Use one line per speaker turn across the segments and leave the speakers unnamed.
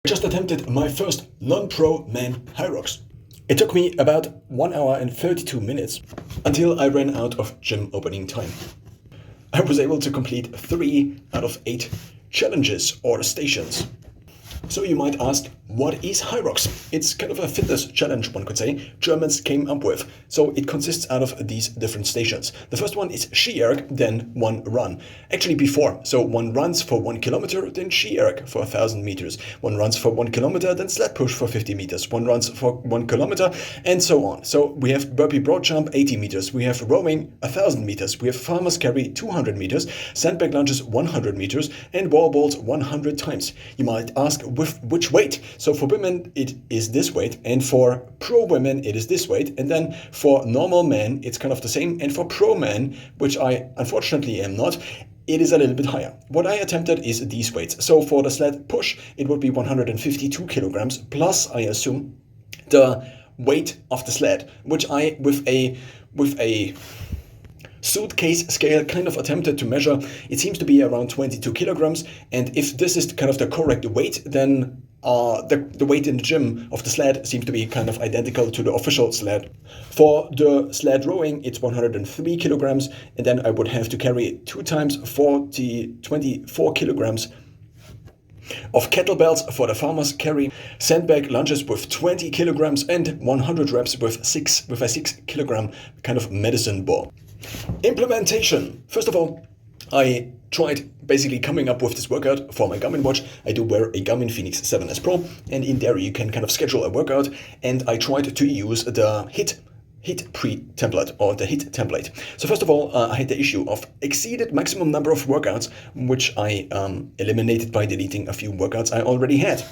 I just attempted my first non-pro man Hyrox. It took me about 1 hour and 32 minutes until I ran out of gym opening time. I was able to complete 3 out of 8 challenges or stations. So you might ask, what is Hyrox? It's kind of a fitness challenge, one could say, Germans came up with. So it consists out of these different stations. The first one is ski erg, then one run. Actually before, so one runs for 1 kilometer, then ski erg for 1,000 meters. One runs for 1 kilometer, then sled push for 50 meters. One runs for 1 kilometer, and so on. So we have burpee broad jump 80 meters. We have rowing 1,000 meters. We have farmer's carry 200 meters, sandbag lunges 100 meters, and wall balls 100 times. You might ask, with which weight? So for women it is this weight, and for pro women it is this weight, and then for normal men it's kind of the same, and for pro men, which I unfortunately am not, it is a little bit higher. What I attempted is these weights. So for the sled push it would be 152 kilograms plus, I assume, the weight of the sled, which I with a suitcase scale kind of attempted to measure. It seems to be around 22 kilograms, and if this is kind of the correct weight, then the weight in the gym of the sled seems to be kind of identical to the official sled. For the sled rowing it's 103 kilograms, and then I would have to carry 2 times 24 kilograms of kettlebells for the farmer's carry, sandbag lunges with 20 kilograms, and 100 reps with a 6 kilogram kind of medicine ball. Implementation. First of all, I tried basically coming up with this workout for my Garmin watch. I do wear a Garmin Fenix 7S Pro, and in there you can kind of schedule a workout, and I tried to use the HIIT pre-template or the HIIT template. So first of all, I had the issue of exceeded maximum number of workouts, which I eliminated by deleting a few workouts I already had.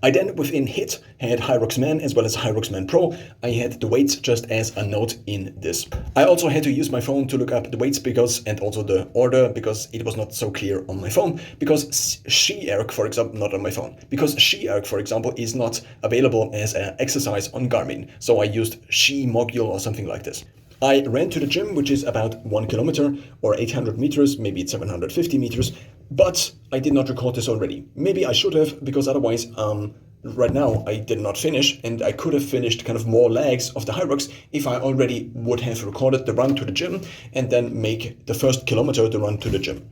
I then within HIIT had Hyrox Man as well as Hyrox Man Pro. I had the weights just as a note in this. I also had to use my phone to look up the weights and also the order, because it was not so clear on my phone, because ski erg, for example, not on my phone, because ski erg, for example, is not available as an exercise on Garmin. So I used ski module or something like this. I ran to the gym, which is about 1 kilometer or 800 meters, maybe it's 750 meters, but I did not record this already. Maybe I should have, because otherwise, right now I did not finish, and I could have finished kind of more legs of the Hyrox if I already would have recorded the run to the gym and then make the first kilometer the run to the gym.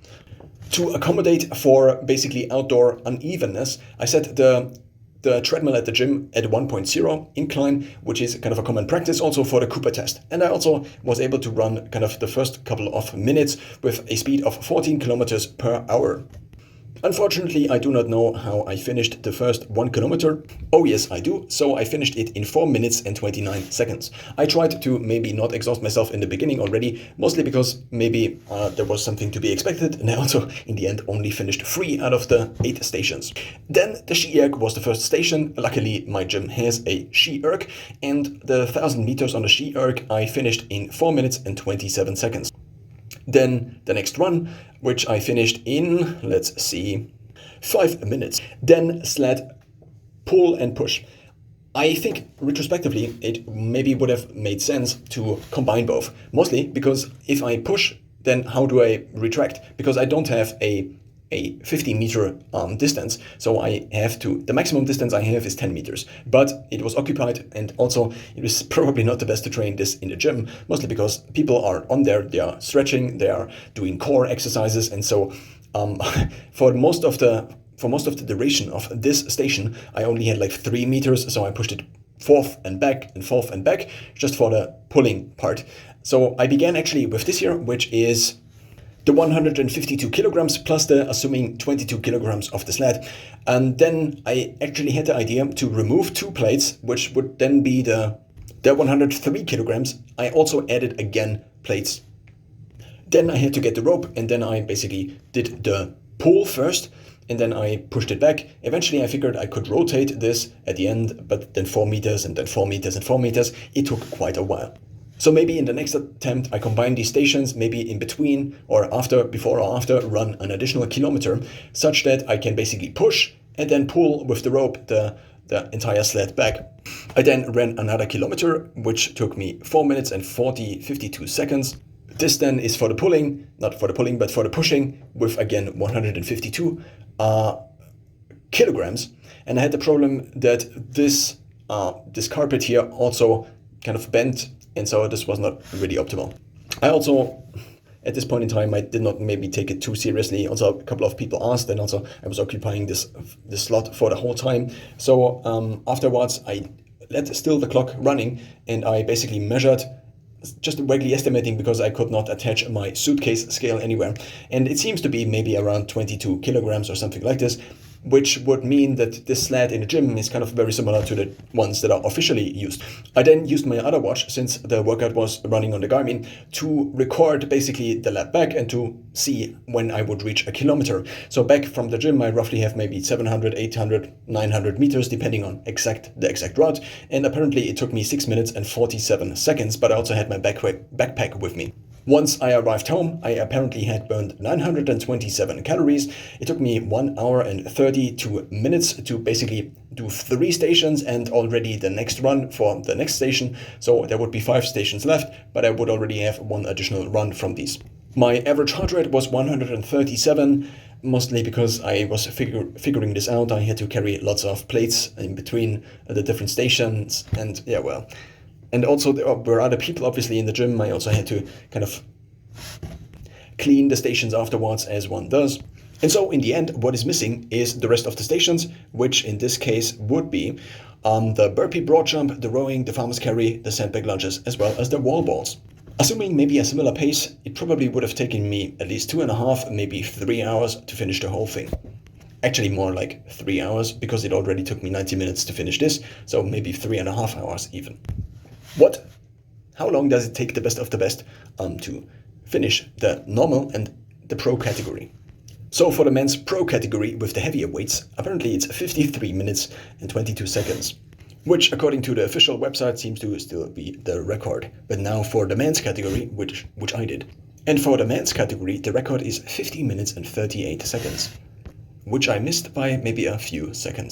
To accommodate for basically outdoor unevenness, I set the treadmill at the gym at 1.0 incline, which is kind of a common practice also for the Cooper test. And I also was able to run kind of the first couple of minutes with a speed of 14 kilometers per hour. Unfortunately, I do not know how I finished the first 1 kilometer. Oh yes, I do. So I finished it in 4 minutes and 29 seconds. I tried to maybe not exhaust myself in the beginning already, mostly because maybe there was something to be expected, and I also in the end only finished 3 out of the 8 stations. Then the ski erg was the first station. Luckily my gym has a ski erg, and the 1,000 meters on the ski erg I finished in 4 minutes and 27 seconds. Then the next run, which I finished in, let's see, 5 minutes. Then sled pull and push. I think retrospectively it maybe would have made sense to combine both. Mostly because if I push, then how do I retract? Because I don't have a 50 meter distance, so I have to, the maximum distance I have is 10 meters, but it was occupied, and also it was probably not the best to train this in the gym, mostly because people are on there, they are stretching, they are doing core exercises, and so for most of the duration of this station I only had like 3 meters, so I pushed it forth and back and forth and back just for the pulling part. So I began actually with this here, which is the 152 kilograms plus the assuming 22 kilograms of the sled. And then I actually had the idea to remove 2 plates, which would then be the 103 kilograms. I also added again plates. Then I had to get the rope, and then I basically did the pull first, and then I pushed it back. Eventually I figured I could rotate this at the end, but then 4 meters and then 4 meters and 4 meters. It took quite a while. So maybe in the next attempt I combine these stations, maybe in between or after, before or after, run an additional kilometer, such that I can basically push and then pull with the rope the entire sled back. I then ran another kilometer, which took me 4 minutes and 52 seconds. This then is for the pulling, not for the pulling, but for the pushing, with again 152 kilograms. And I had the problem that this carpet here also kind of bent, and so this was not really optimal. I also, at this point in time, I did not maybe take it too seriously. Also, a couple of people asked, and also I was occupying this slot for the whole time. So afterwards, I let still the clock running, and I basically measured, just vaguely estimating because I could not attach my suitcase scale anywhere. And it seems to be maybe around 22 kilograms or something like this, which would mean that this sled in the gym is kind of very similar to the ones that are officially used. I then used my other watch, since the workout was running on the Garmin, to record basically the lap back and to see when I would reach a kilometer. So back from the gym, I roughly have maybe 700, 800, 900 meters, depending on the exact route. And apparently it took me 6 minutes and 47 seconds, but I also had my backpack with me. Once I arrived home, I apparently had burned 927 calories. It took me 1 hour and 32 minutes to basically do 3 stations and already the next run for the next station. So there would be 5 stations left, but I would already have 1 additional run from these. My average heart rate was 137, mostly because I was figuring this out. I had to carry lots of plates in between the different stations, and yeah, well. And also there were other people obviously in the gym. I also had to kind of clean the stations afterwards, as one does. And so in the end, what is missing is the rest of the stations, which in this case would be the burpee broad jump, the rowing, the farmer's carry, the sandbag lunges, as well as the wall balls. Assuming maybe a similar pace, it probably would have taken me at least 2.5, maybe 3 hours to finish the whole thing. Actually more like 3 hours, because it already took me 90 minutes to finish this, so maybe 3.5 hours even. How long does it take the best of the best to finish the normal and the pro category? So for the men's pro category with the heavier weights, apparently it's 53 minutes and 22 seconds, which according to the official website seems to still be the record. But now for the men's category, which I did. And for the men's category, the record is 50 minutes and 38 seconds, which I missed by maybe a few seconds.